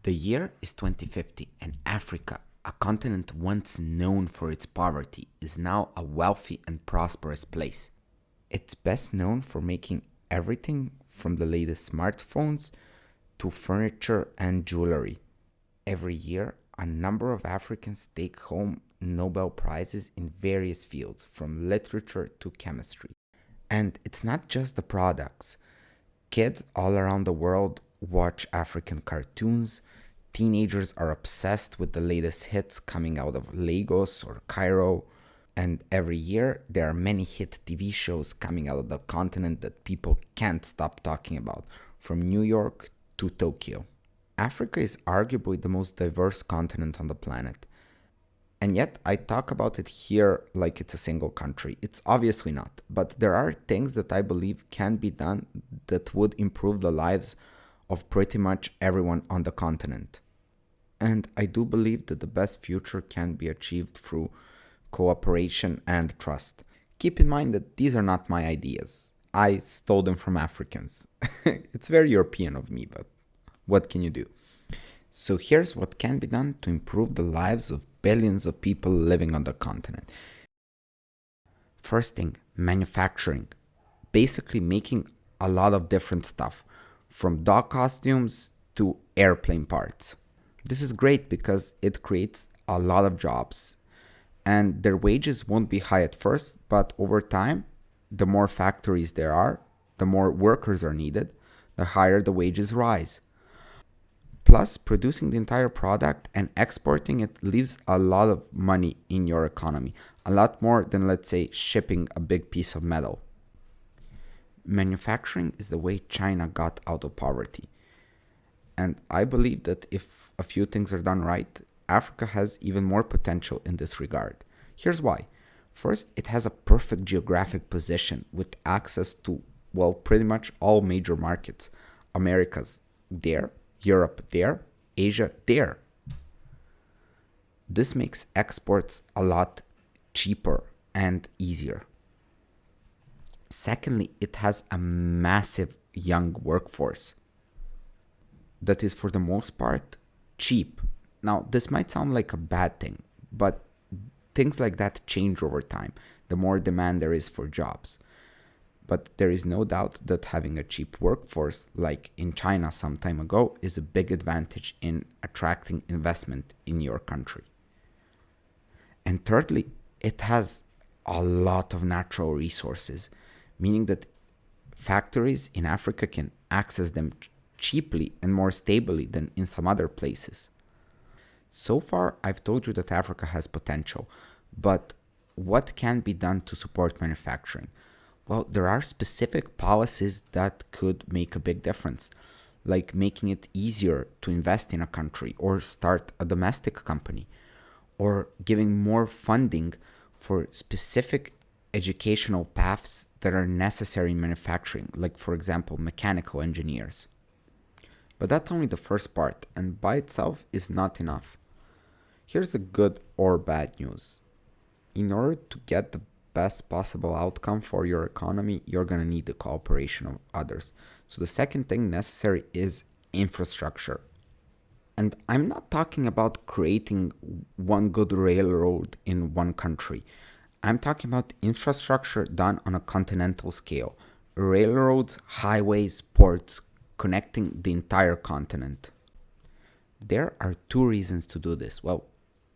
The year is 2050, and Africa, a continent once known for its poverty, is now a wealthy and prosperous place. It's best known for making everything from the latest smartphones to furniture and jewelry. Every year, a number of Africans take home Nobel Prizes in various fields, from literature to chemistry. And it's not just the products. Kids all around the world watch African cartoons. Teenagers are obsessed with the latest hits coming out of Lagos or Cairo. And every year, there are many hit TV shows coming out of the continent that people can't stop talking about, from New York to Tokyo. Africa is arguably the most diverse continent on the planet. And yet, I talk about it here like it's a single country. It's obviously not. But there are things that I believe can be done that would improve the lives of pretty much everyone on the continent. And I do believe that the best future can be achieved through cooperation and trust. Keep in mind that these are not my ideas. I stole them from Africans. It's very European of me, but what can you do? So here's what can be done to improve the lives of billions of people living on the continent. First thing, manufacturing. Basically making a lot of different stuff, from dog costumes to airplane parts. This is great because it creates a lot of jobs, and their wages won't be high at first, but over time, the more factories there are, the more workers are needed, the higher the wages rise. Plus, producing the entire product and exporting it leaves a lot of money in your economy, a lot more than, let's say, shipping a big piece of metal. Manufacturing is the way China got out of poverty. And I believe that if a few things are done right, Africa has even more potential in this regard. Here's why. First, it has a perfect geographic position with access to, well, pretty much all major markets. Americas there, Europe there, Asia there. This makes exports a lot cheaper and easier. Secondly, it has a massive young workforce that is, for the most part, cheap. Now, this might sound like a bad thing, but things like that change over time, the more demand there is for jobs. But there is no doubt that having a cheap workforce, like in China some time ago, is a big advantage in attracting investment in your country. And thirdly, it has a lot of natural resources, meaning that factories in Africa can access them cheaply and more stably than in some other places. So far, I've told you that Africa has potential, but what can be done to support manufacturing? Well, there are specific policies that could make a big difference, like making it easier to invest in a country or start a domestic company, or giving more funding for specific educational paths that are necessary in manufacturing, like, for example, mechanical engineers. But that's only the first part, and by itself is not enough. Here's the good or bad news. In order to get the best possible outcome for your economy, you're going to need the cooperation of others. So the second thing necessary is infrastructure. And I'm not talking about creating one good railroad in one country. I'm talking about infrastructure done on a continental scale. Railroads, highways, ports, connecting the entire continent. There are two reasons to do this. Well,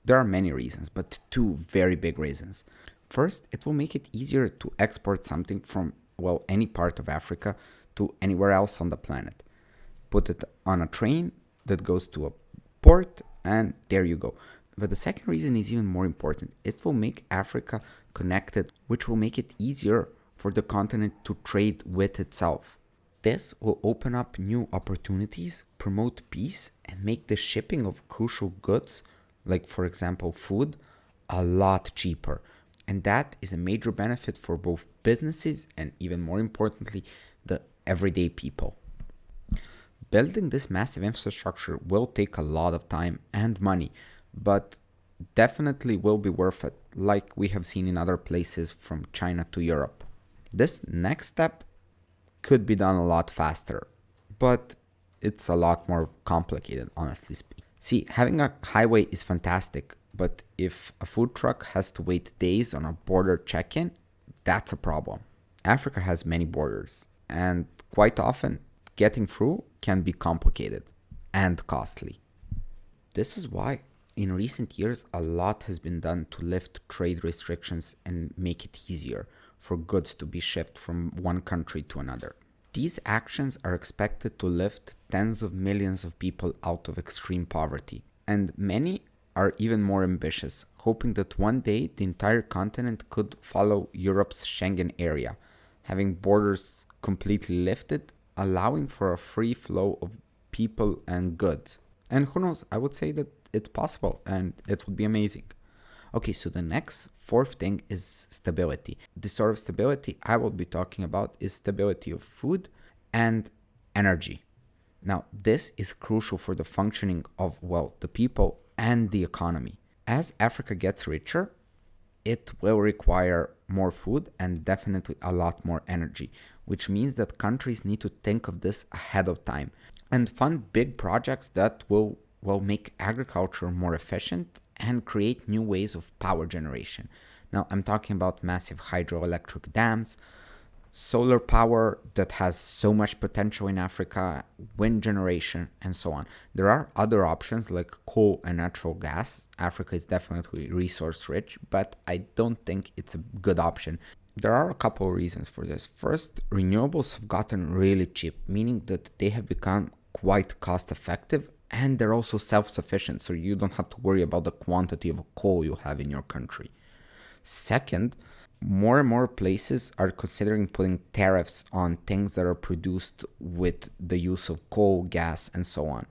there are many reasons, but two very big reasons. First, it will make it easier to export something from, well, any part of Africa to anywhere else on the planet. Put it on a train that goes to a port, and there you go. But the second reason is even more important. It will make Africa connected, which will make it easier for the continent to trade with itself. This will open up new opportunities, promote peace, and make the shipping of crucial goods, like, for example, food, a lot cheaper. And that is a major benefit for both businesses and, even more importantly, the everyday people. Building this massive infrastructure will take a lot of time and money, but definitely will be worth it, like we have seen in other places from China to Europe. This next step could be done a lot faster, but it's a lot more complicated, honestly speaking. See, having a highway is fantastic, but if a food truck has to wait days on a border check in, that's a problem. Africa has many borders, and quite often, getting through can be complicated and costly. This is why, in recent years, a lot has been done to lift trade restrictions and make it easier for goods to be shipped from one country to another. These actions are expected to lift tens of millions of people out of extreme poverty, and many are even more ambitious, hoping that one day the entire continent could follow Europe's Schengen area, having borders completely lifted, allowing for a free flow of people and goods. And who knows, I would say that it's possible and it would be amazing. Okay, so the next fourth thing is stability. The sort of stability I will be talking about is stability of food and energy. Now, this is crucial for the functioning of, well, the people and the economy. As Africa gets richer, it will require more food and definitely a lot more energy, which means that countries need to think of this ahead of time and fund big projects that will make agriculture more efficient and create new ways of power generation. Now, I'm talking about massive hydroelectric dams, solar power that has so much potential in Africa, wind generation, and so on. There are other options like coal and natural gas. Africa is definitely resource rich, but I don't think it's a good option. There are a couple of reasons for this. First, renewables have gotten really cheap, meaning that they have become quite cost effective and they're also self-sufficient, so you don't have to worry about the quantity of coal you have in your country. Second, more and more places are considering putting tariffs on things that are produced with the use of coal, gas, and so on.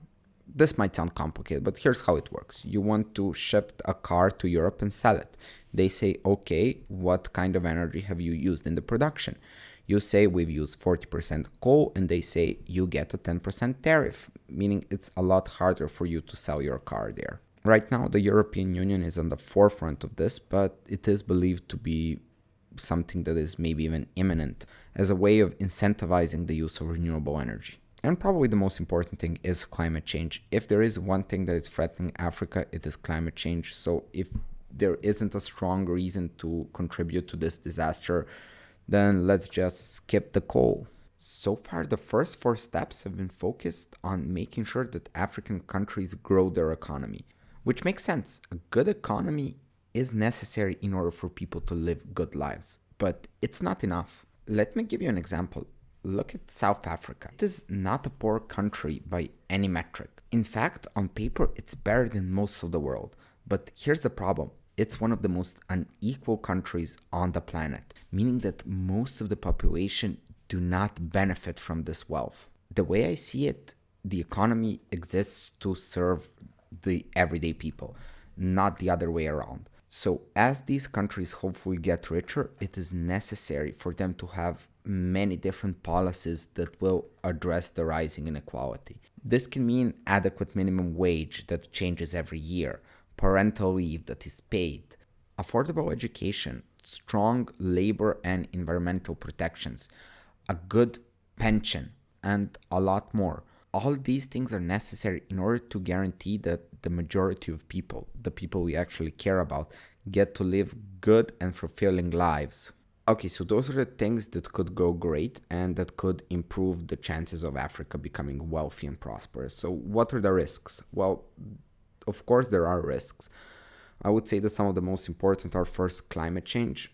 This might sound complicated, but here's how it works. You want to ship a car to Europe and sell it. They say, okay, what kind of energy have you used in the production? You say we've used 40% coal, and they say you get a 10% tariff, meaning it's a lot harder for you to sell your car there. Right now, the European Union is on the forefront of this, but it is believed to be something that is maybe even imminent as a way of incentivizing the use of renewable energy. And probably the most important thing is climate change. If there is one thing that is threatening Africa, it is climate change. So if there isn't a strong reason to contribute to this disaster, then let's just skip the coal. So far, the first four steps have been focused on making sure that African countries grow their economy, which makes sense. A good economy is necessary in order for people to live good lives, but it's not enough. Let me give you an example. Look at South Africa. It is not a poor country by any metric. In fact, on paper, it's better than most of the world. But here's the problem. It's one of the most unequal countries on the planet, meaning that most of the population do not benefit from this wealth. The way I see it, the economy exists to serve the everyday people, not the other way around. So as these countries hopefully get richer, it is necessary for them to have many different policies that will address the rising inequality. This can mean adequate minimum wage that changes every year, parental leave that is paid, affordable education, strong labor and environmental protections, a good pension, and a lot more. All these things are necessary in order to guarantee that the majority of people, the people we actually care about, get to live good and fulfilling lives. Okay, so those are the things that could go great and that could improve the chances of Africa becoming wealthy and prosperous. So, what are the risks? Well, of course, there are risks. I would say that some of the most important are first climate change.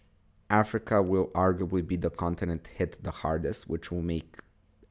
Africa will arguably be the continent hit the hardest, which will make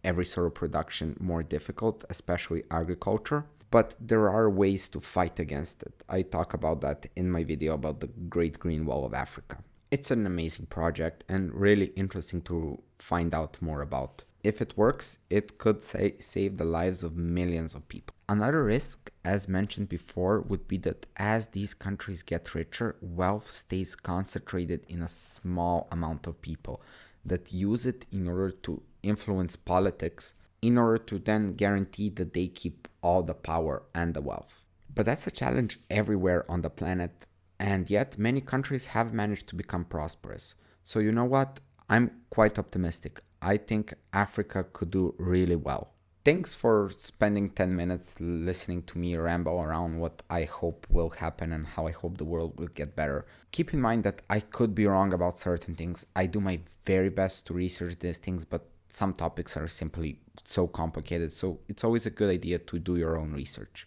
every sort of production more difficult, especially agriculture. But there are ways to fight against it. I talk about that in my video about the Great Green Wall of Africa. It's an amazing project and really interesting to find out more about. If it works, it could save the lives of millions of people. Another risk, as mentioned before, would be that as these countries get richer, wealth stays concentrated in a small amount of people that use it in order to influence politics, in order to then guarantee that they keep all the power and the wealth. But that's a challenge everywhere on the planet, and yet many countries have managed to become prosperous. So you know what? I'm quite optimistic. I think Africa could do really well. Thanks for spending 10 minutes listening to me ramble around what I hope will happen and how I hope the world will get better. Keep in mind that I could be wrong about certain things. I do my very best to research these things, but some topics are simply so complicated, so it's always a good idea to do your own research.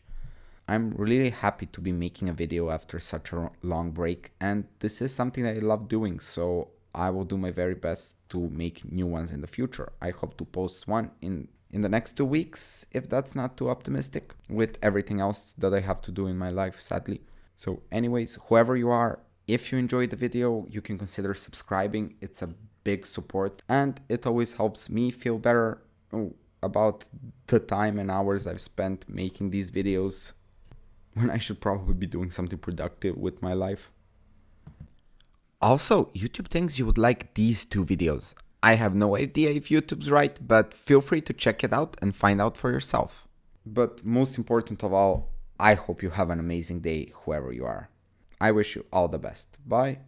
I'm really happy to be making a video after such a long break, and this is something that I love doing, so I will do my very best to make new ones in the future. I hope to post one in the next 2 weeks, if that's not too optimistic, with everything else that I have to do in my life, sadly. So anyways, whoever you are, if you enjoyed the video, you can consider subscribing. It's a big support, and it always helps me feel better about the time and hours I've spent making these videos when I should probably be doing something productive with my life. Also, YouTube thinks you would like these 2 videos. I have no idea if YouTube's right, but feel free to check it out and find out for yourself. But most important of all, I hope you have an amazing day, whoever you are. I wish you all the best. Bye.